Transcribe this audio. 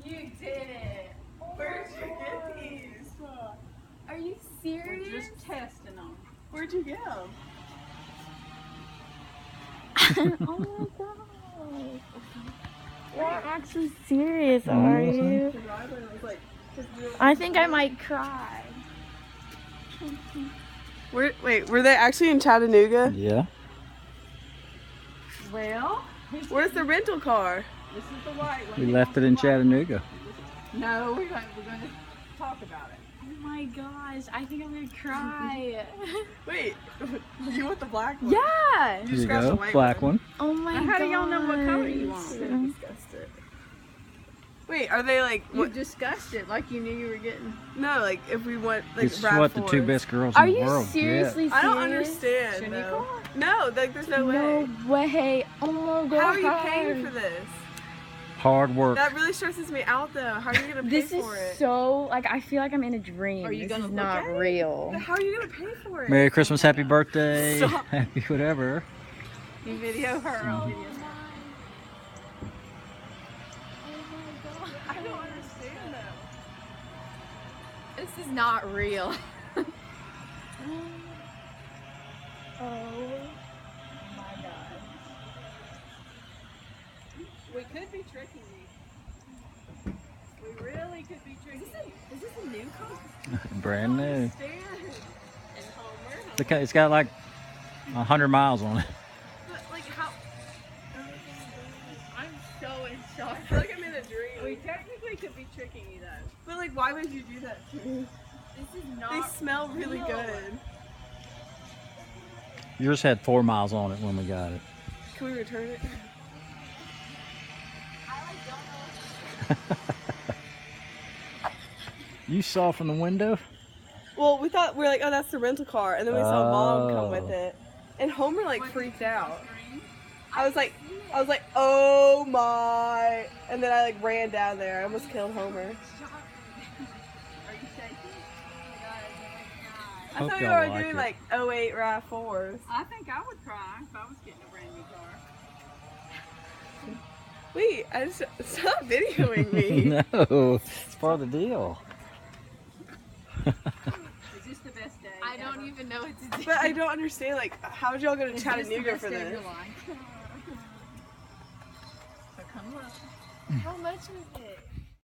You did it. Where'd you get these? Are you serious? We're just testing them. Where'd you get them? Oh my god. You're actually serious, are you? Rylan was like, I think I might cry. Wait, were they actually in Chattanooga? Yeah. Well, Where's the rental car? This is the white one. We left it in Chattanooga. No, we're going to talk about it. oh my gosh, I think I'm gonna cry. Wait, you want the black one? Yeah. Here you scratched the go. white Black one. Oh my god. Now, how do y'all know what color you want? Discussed it. Wait, are they like You what? discussed it like you knew you were getting. No, like if we want like It's what the two RAV4s. best girls Are in the you world seriously I don't serious? understand. Shouldn't you though. call? No, like there's no way. No way. Oh my god. How are you paying for this? get. Hard work. That really stresses me out though. How are you gonna pay This is for it? so like I feel like I'm in a dream. Are you this gonna is look not at it? real. How are you gonna pay for it? Merry Christmas, happy birthday, Stop. happy whatever. You video her on video. I don't understand though. This is not real. We could be tricking you. We really could be tricking you. Is this a new car? Brand new. Stand. And Homer. Look, it's got like 100 miles on it. But like how? I'm so in shock. I feel like I'm in a dream. We technically could be tricking you though. But like, why would you do that to me? This is They not smell really real. good. Yours had 4 miles on it when we got it. Can we return it? You saw from the window? Well, we thought we're like, oh, that's the rental car, and then we saw Mom come with Oh. it, and Homer like freaked out. I was like, oh my, and then I like ran down there. I almost killed Homer. Are you shaking? I Hope thought you y'all were like doing it. like 08 RAV4s. I think I would cry if I was getting a brand new car. Wait, stop videoing me. No, it's part of the deal. Is this the best day? I don't ever? even know what to do. But I don't understand, like, how would y'all go to Is this the Chattanooga best for day of this? your life? So come look. How much was it?